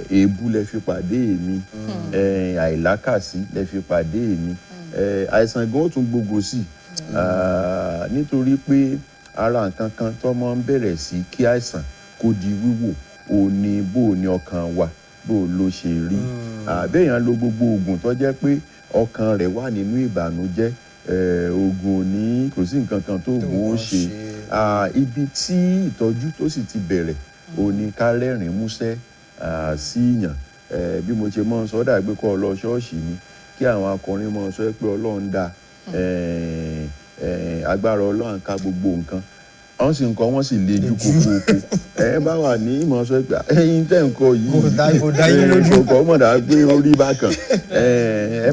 èébú lẹ fi pàdé mi àìlákàsí lẹ fi pàdé mi àìsàn gan ó tún gbogbo sí nítorí pé ara nǹkan kan tó máa ń bẹ̀rẹ̀ sí kí àìsàn kó di wíwò òní bó ní ọkàn wa bó ló ṣe rí àbẹ́yàn lo gbogbo oògùn tó jẹ́ pé ọkàn rẹ̀ wà nínú ìbànújẹ́ oògùn òní kò sí nǹkan kan tó oògùn ó ṣe ibi tí ìtọ́jú tó sì ti bẹ̀rẹ̀ òní ká rẹ́rìn músẹ́ sí yàn bí mo ṣe mọ́ sọ dàgbé kọ́ lọ ṣọ́ọ̀ṣì mi kí àwọn akọrin mọ́ sọ pé ọlọ́run dá agbára ọlọ́run ká gbogbo nǹkan wọ́n sì ń kọ́ wọ́n sì lejú kókó bá wà ní ìmọ̀ sọ pé ẹyin tẹ̀ ń kọ yìí kò mọ̀dà pé ó rí bákan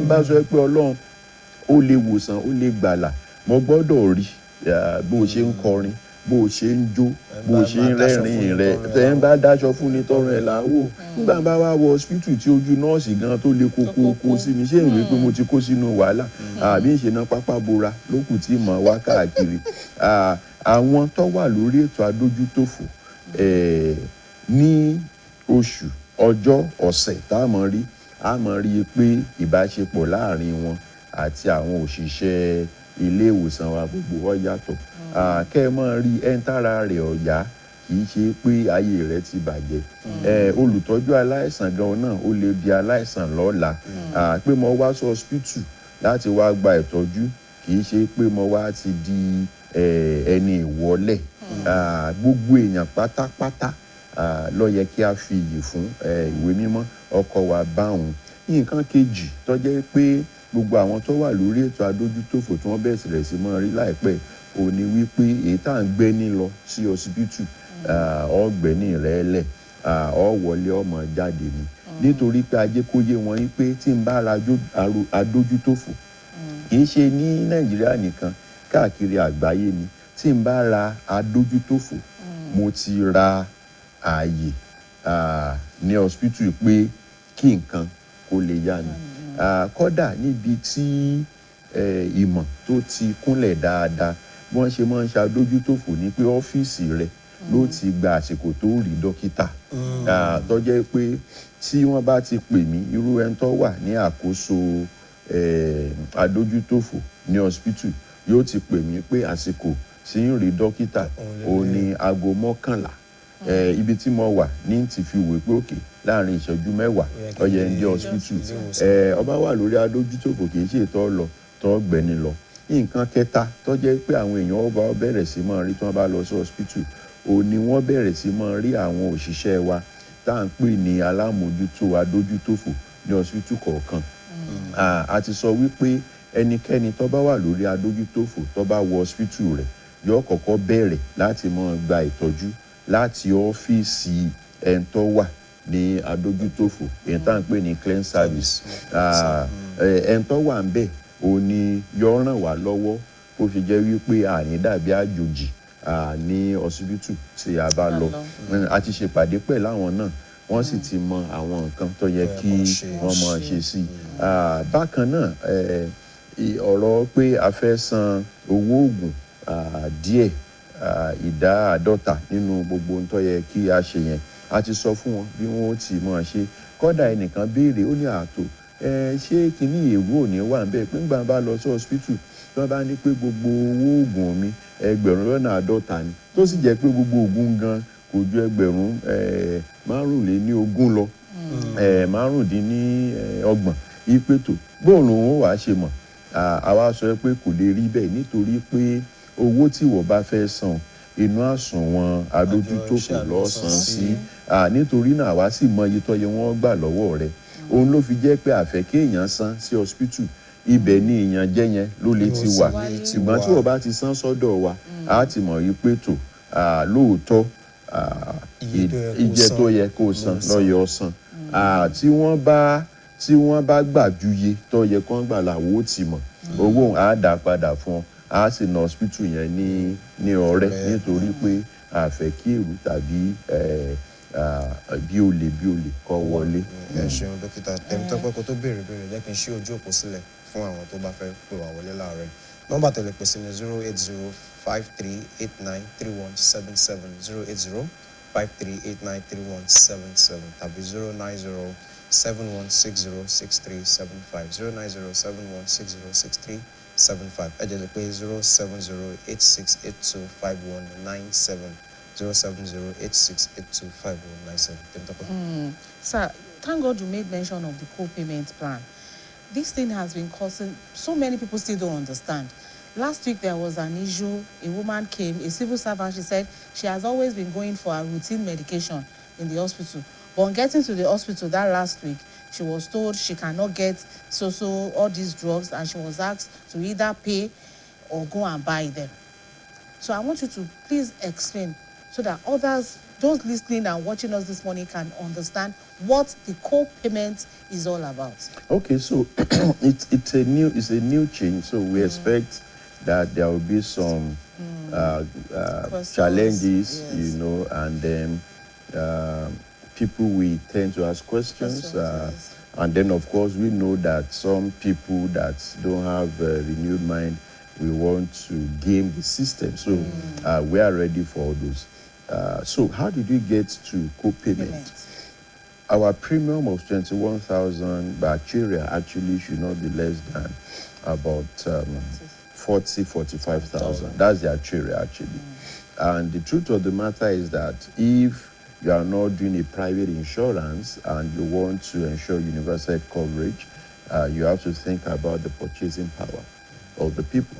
bá sọ pé ọlọ́run ó lè wòsàn ó lè gbàlà mo gbọ́dọ̀ rí bó ṣe ń kọrin bó ṣe ń jó bó ṣe ń rẹ́rìn rẹ tẹ̀ ń bá dáṣọ fún ni tọrọ ẹ̀ láwò nígbà bá wá wọ hospital tí ojú nọ́ọ̀sì gan tó lè kókó sí mi ṣé ìwé pé mo ti kó sínú wàhálà àbí ìṣẹ̀nà pápá bora lókù tí mọ̀ wá káàkiri àwọn tó wà lórí ètò adójútòfò ní oṣù ọjọ́ ọ̀sẹ̀ tá a mọ̀ rí pé ìbáṣepọ̀ láàrin wọn àti àwọn òṣìṣẹ́ ilé ìwòsàn wa gbogbo wọn yàtọ̀ kẹ́ ẹ mọ̀ rí ẹ̀ńtàrà rẹ̀ ọ̀yá kì í ṣe pé ayé rẹ̀ ti bàjẹ́ olùtọ́jú aláìsàn gan náà ó lè di aláìsàn lọ́la pé mo wá sí hospital láti wá gba ìtọ́jú kì í ṣe pé mo wá ti di ẹni ìwọlẹ̀ gbogbo èèyàn pátápátá ló yẹ kí a fi iyì fún ìwé mímọ́ ọkọ̀ wa báwọn nǹkan kejì tó jẹ́ pé gbogbo àwọn tó wà lórí ètò adójútòfò tí wọ́n bẹ̀rẹ̀ sí mọ́ rí láìpẹ́ ò ní wípé èyí tá à ń gbé ní lọ sí ọsibítù ọ̀gbẹ́ni rẹ̀ lẹ̀ wọlé ọmọ jáde ni nítorí pé ajé kó yé wọn wípé tí ń bá ra adójútòfò kì í ṣe ní nàìjíríà nìkan káàkiri àgbáyé ni tí n bá ra adójútòfò mo ti ra ààyè ní hospital pé kí nǹkan kó lè yá ni kódà níbi tí ìmọ̀ tó ti kúnlẹ̀ dáadáa bí wọ́n ṣe máa ń ṣàdójútòfò ní pé ọ́fíìsì rẹ̀ ló ti gba àsìkò tó rí dókítà tó jẹ́ pé tí wọ́n bá ti pè mí irú ẹni tó wà ní àkóso adójútòfò ní hospital yóò ti pè mí pé àsìkò tí ń rí dókítà òun ní aago 11 ibi tí mo wà ní ti fi wé pé òkè láàrin ìṣẹ́jú 10 ọyẹ ń dé hospital ọba wà lórí adójútòfò kì í ṣe tó lọ tó gbẹ̀ni lọ nǹkan kẹta tó jẹ́ pé àwọn èèyàn ọba bẹ̀rẹ̀ sí máa rí tí wọ́n bá lọ sí hospital òun ni wọ́n bẹ̀rẹ̀ sí máa rí àwọn òṣìṣẹ́ wa tá à ń pè ní alámòójútó adójútòfò ní hospital kọ̀ọ̀kan a ti sọ wípé ẹnikẹ́ni tó bá wà lórí adójútòfò tó bá wọ hospital rẹ̀ yóò kọ́kọ́ bẹ̀rẹ̀ láti máa gba ìtọ́jú láti ọ́fíìsì ẹni tó wà ní adójútòfò èyí tá à ń pè ní clean service ẹni tó wà ń bẹ̀ òun ni yóò ràn wá lọ́wọ́ kó fi jẹ́ wípé àní dàbí àjòjì ní ọsibítù tí a bá lọ a ti ṣèpàdé pẹ̀lú àwọn náà wọ́n sì ti mọ àwọn nǹkan tó yẹ kí wọ́n máa ṣe sí i bákan náà ọ̀rọ̀ pé a fẹ́ san owó oògùn díẹ̀ ìdá 50 nínú gbogbo ohun tó yẹ kí a ṣe yẹn a ti sọ fún wọn bí wọn ó ti máa ṣe kódà ẹnìkan béèrè ó ní ààtò ṣé kínní èrú ò ní wà ń bẹ́ẹ̀ pé ńgbà bá lọ sí hospital tí wọ́n bá ní pé gbogbo owó oògùn mi 50 ni tó sì jẹ́ pé gbogbo oògùn gan kò ju 25 lọ 25 ìpètò bóun lòun ó wàá ṣe mọ̀ àwa sọ pé kò lè rí bẹ́ẹ̀ nítorí pé owó tí wọ́n bá fẹ́ san inú àsùnwọ̀n adójútòfò lọ́sàn-án sí nítorí náà àwa sì mọ iye tó yẹ wọ́n gbà lọ́wọ́ rẹ̀ òun ló fi jẹ́ pé àfẹ́ kéèyàn san sí hospital ibẹ̀ ni èèyàn jẹ́ yẹn ló lè ti wà ṣùgbọ́n tí wọ́n bá ti san sọ́dọ̀ wa a ti mọ̀ yí pé tó lóòótọ́ iye tó yẹ kó san lọ́yọ̀ san tí wọ́n bá gbà ju iye tó yẹ kó gbà làwọ̀ ó ti mọ̀ owó á dá padà fún ọ á sì ná hospital yẹn ní ọ̀rẹ́ nítorí pé a fẹ́ kí èrú tàbí bí olè kọ́ wọlé. ẹ ṣeun dókítà tẹ̀mítọ́pẹ́ kó tó béèrè jẹ́ kí n ṣí ojú òpó sílẹ̀ fún àwọn tó bá fẹ́ pè wá wọlé láàárọ̀ nọ́mbà tẹ̀lé pè sí ní 08053893177 08053893177 tàbí 09071606375 09071606375 ẹ jẹ́ lè pé 07086825197 07086825197. Sir, thank God you made mention of the co-payment plan. This thing has been causing, so many people still don't understand. Last week there was an issue, a woman came, a civil servant, she said she has always been going for a routine medication in the hospital. But on getting to the hospital that last week, she was told she cannot get all these drugs, and she was asked to either pay or go and buy them. So I want you to please explain so that others, those listening and watching us this morning, can understand what the co-payment is all about. Okay, so it's a new change. So we expect that there will be some challenges, yes, and then people will tend to ask questions. Yes. And then, of course, we know that some people that don't have a renewed mind, we want to game the system. So we are ready for all those. So how did we get to co-payment? Our premium of 21,000 bacteria actually should not be less than about 45,000. That's the actuary actually. And the truth of the matter is that if you are not doing a private insurance and you want to ensure universal coverage, you have to think about the purchasing power of the people.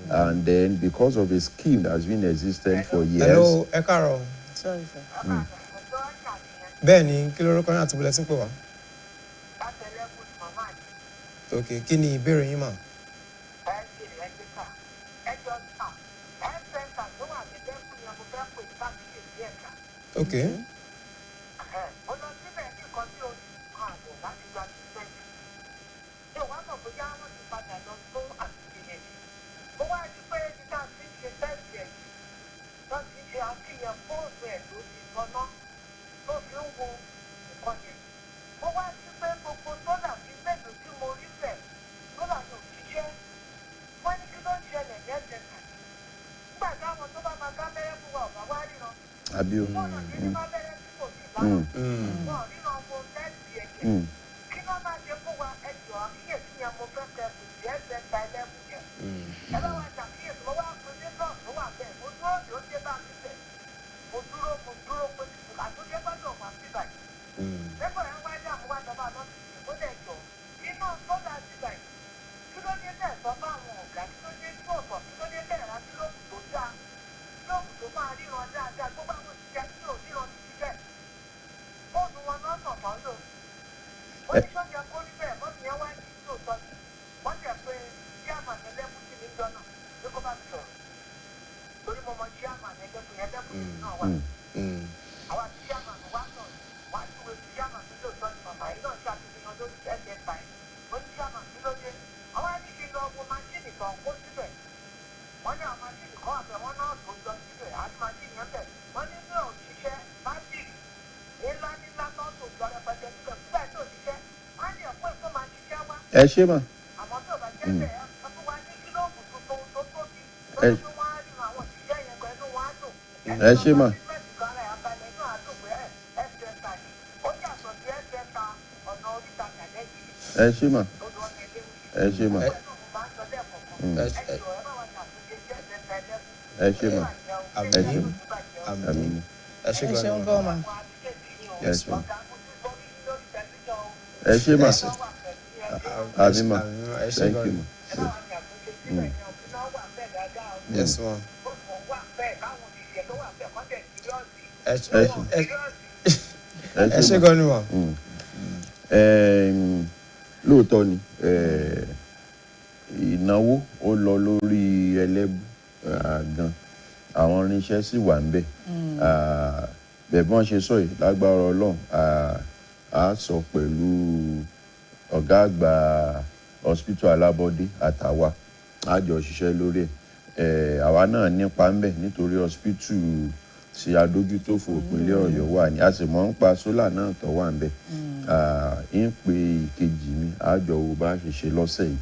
And then because of a scheme that has been existent for years. Hello, Ekaro. Sorry, sir. Bẹ́ẹ̀ni, kí lorúkọ yín àti bulletin pè wá? Okay, kí ni ìbéèrè yín mà? Okay. Abio. Ẹ ṣé mà. Ẹ ṣé mà. Ẹ ṣé mà. Ẹ ṣé mà. Ẹ ṣé mà. Ẹ ṣé mà. Àmín. Ẹ ṣé gan-an. Ẹ ṣé mà. Ẹ ṣé mà. Amima, thank you. Yes, ma'am. Ẹ ṣé gan-an ni, ma'am. lóòótọ́ ni ìnáwó ó lọ lórí ẹlẹ́bù gan àwọn irinṣẹ́ sì wà ń bẹ̀ bẹ́ẹ̀ bí wọ́n ṣe sọ yìí lágbára Ọlọ́run a sọ pẹ̀lú ọ̀gá àgbà hospital alábọ́dé àtàwa a jọ ṣiṣẹ́ lórí ẹ̀ àwa náà nípa ń bẹ̀ nítorí hospital tí adójútòfò ìpínlẹ̀ Ọ̀yọ́ wà ní a sì mọ̀ ń pa sólà náà tó wà ń bẹ̀ ń pe ìkejì mi a jọ wo bá ṣe ṣe lọ́sẹ̀ yìí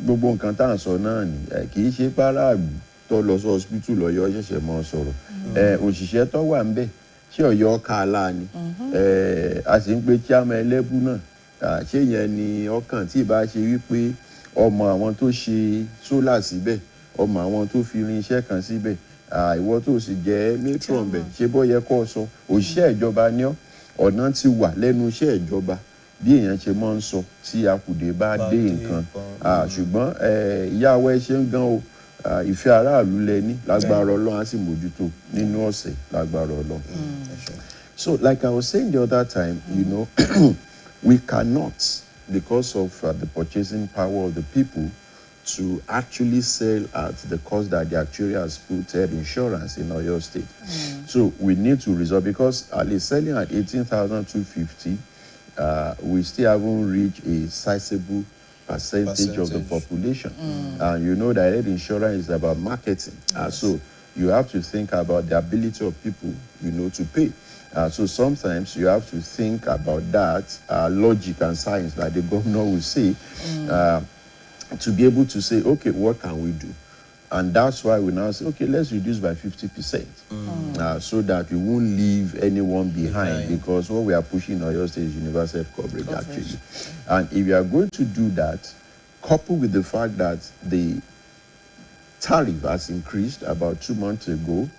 gbogbo nǹkan tá à ń sọ náà ni kì í ṣe pàráàlú tó lọ sí hospital lọ́yọ́ ṣẹ̀ṣẹ̀ mọ́ sọ̀rọ̀ òṣìṣẹ́ tó wà ń bẹ̀ ṣé Ọ̀yọ́ ká ala ni a sì ń pe chairman ẹlẹ́bù náà ṣé yẹn ni ọkàn tí ìbá ṣe wípé ọmọ àwọn tó ṣe sólà síbẹ̀ ọmọ àwọn tó fi irinṣẹ́ kan síbẹ̀ ìwọ tó sì jẹ́ matron bẹ̀ ṣé bọ́ yẹ kó sọ òṣìṣẹ́ ìjọba ní ọ̀nà ti wà lẹ́nu iṣẹ́ ìjọba bí èèyàn ṣe máa ń sọ tí akùdé bá dé nǹkan ṣùgbọ́n ìyàwó ẹ ṣe ń gan o ìfẹ́ aráàlú lẹ́ni lágbára Ọlọ́run á sì mójútó nínú ọ̀sẹ̀ lágbára Ọlọ́run. So like I was saying the other time, you know, we cannot, because of the purchasing power of the people, to actually sell at the cost that the actuary has put health insurance in Oyo State. So we need to resolve, because at least selling at 18,250, we still haven't reached a sizable percentage of the population. And you know that health insurance is about marketing. So you have to think about the ability of people, you know, to pay. So sometimes you have to think about that logic and science, like the governor will say, to be able to say, okay, what can we do? And that's why we now say, okay, let's reduce by 50%, so that we won't leave anyone behind, because what we are pushing in Oyo State is universal coverage, actually. And if you are going to do that, coupled with the fact that the tariff has increased about 2 months ago,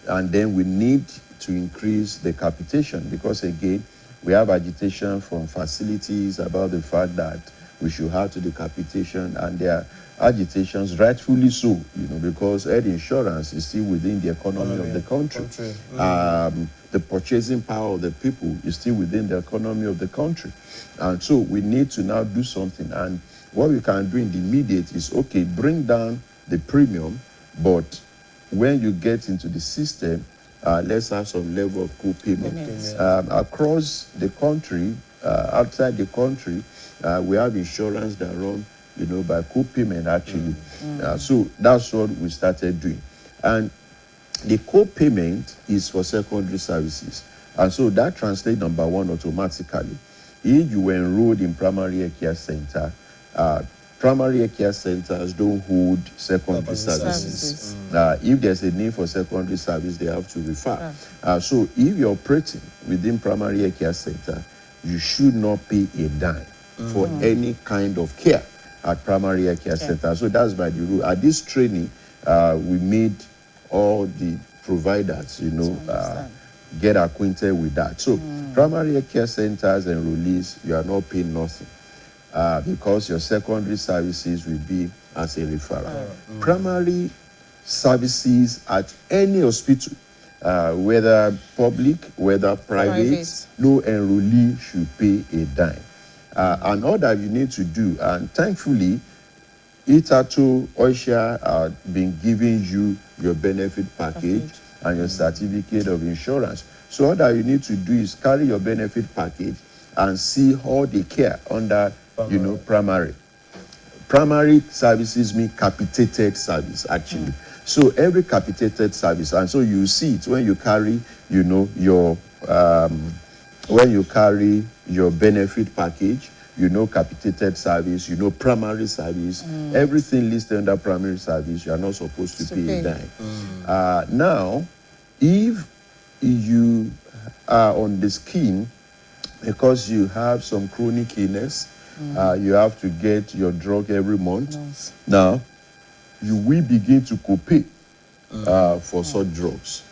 and then we need to increase the capitation, because again, we have agitation from facilities about the fact that we should have to do capitation, and their agitations, rightfully so, you know, because health insurance is still within the economy of the country. The purchasing power of the people is still within the economy of the country. And so we need to now do something. And what we can do in the immediate is, okay, bring down the premium, but when you get into the system, let's have some level of co-payment. Across the country, outside the country, we have insurance that run, you know, by co-payment, actually. So that's what we started doing. And the co-payment is for secondary services. And so that translates, number one, automatically. If you were enrolled in primary care center, primary care centers don't hold secondary services. If there's a need for secondary service, they have to refer. So if you're operating within primary care center, you should not pay a dime for any kind of care at primary care center. So that's by the rule. At this training, we made all the providers, you know, get acquainted with that. So primary care centers and release, you are not paying nothing. Because your secondary services will be as a referral. Primary services at any hospital, whether public, whether private, no enrollee should pay a dime. And all that you need to do, and thankfully, Itato, Oyshia have been giving you your benefit package and your certificate of insurance. So all that you need to do is carry your benefit package and see all the care under, you know, primary. Primary services mean capitated service, actually. So every capitated service, and so you see it when you carry, you know, your when you carry your benefit package, you know, capitated service, you know, primary service, everything listed under primary service, you are not supposed to pay a dime. Now, if you are on the scheme because you have some chronic illness, you have to get your drug every month. Now, you will begin to co-pay for such drugs.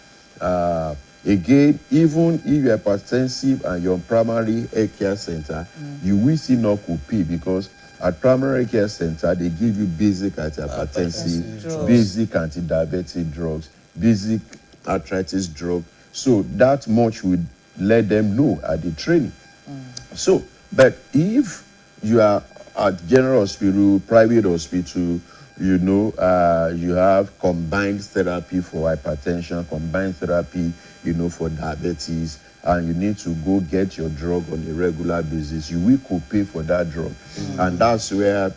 Again, even if you are hypertensive and you're on primary care center, you will still not co-pay, because at primary care center, they give you basic antihypertensive, basic anti-diabetic drugs, basic arthritis drug. So that much would let them know at the training. So, but if you are at general hospital, private hospital, you have combined therapy for hypertension, combined therapy, for diabetes, and you need to go get your drug on a regular basis, you will co-pay for that drug. And that's where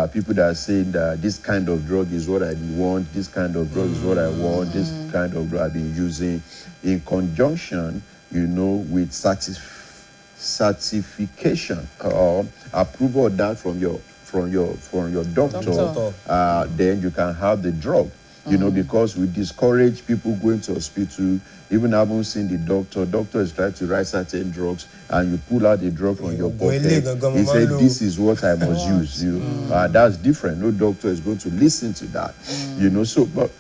people that are saying that this kind of drug is what I want, this kind of drug is what I want, this kind of drug I've been using, in conjunction, with certification or approval of that from your doctor. Then you can have the drug. Because we discourage people going to hospital, even haven't seen the doctor. Doctor is trying to write certain drugs, and you pull out the drug from your pocket. He said, "This is what I must use." That's different. No doctor is going to listen to that. So, but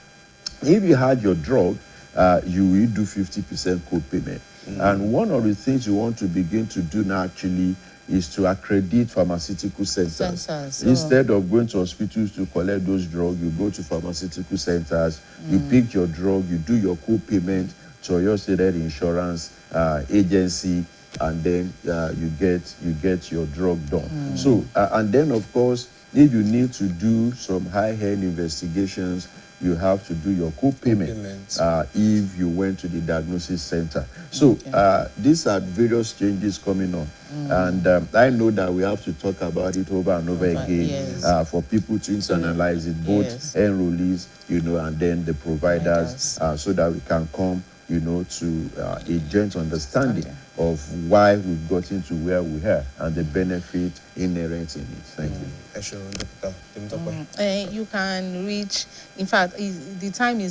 if you had your drug, you will do 50% co-payment. And one of the things you want to begin to do now actually is to accredit pharmaceutical centers. Instead of going to hospitals to collect those drugs, you go to pharmaceutical centers, you pick your drug, you do your co-payment to your state insurance agency, and then you get your drug done. So, and then of course, if you need to do some high-end investigations, you have to do your co-payment if you went to the diagnosis center. So these are various changes coming on. And I know that we have to talk about it over and over again for people to internalize it, both enrollees, and then the providers, so that we can come, to a joint understanding of why we've gotten to where we are and the benefit inherent in it. Thank you. You can reach, in fact, the time is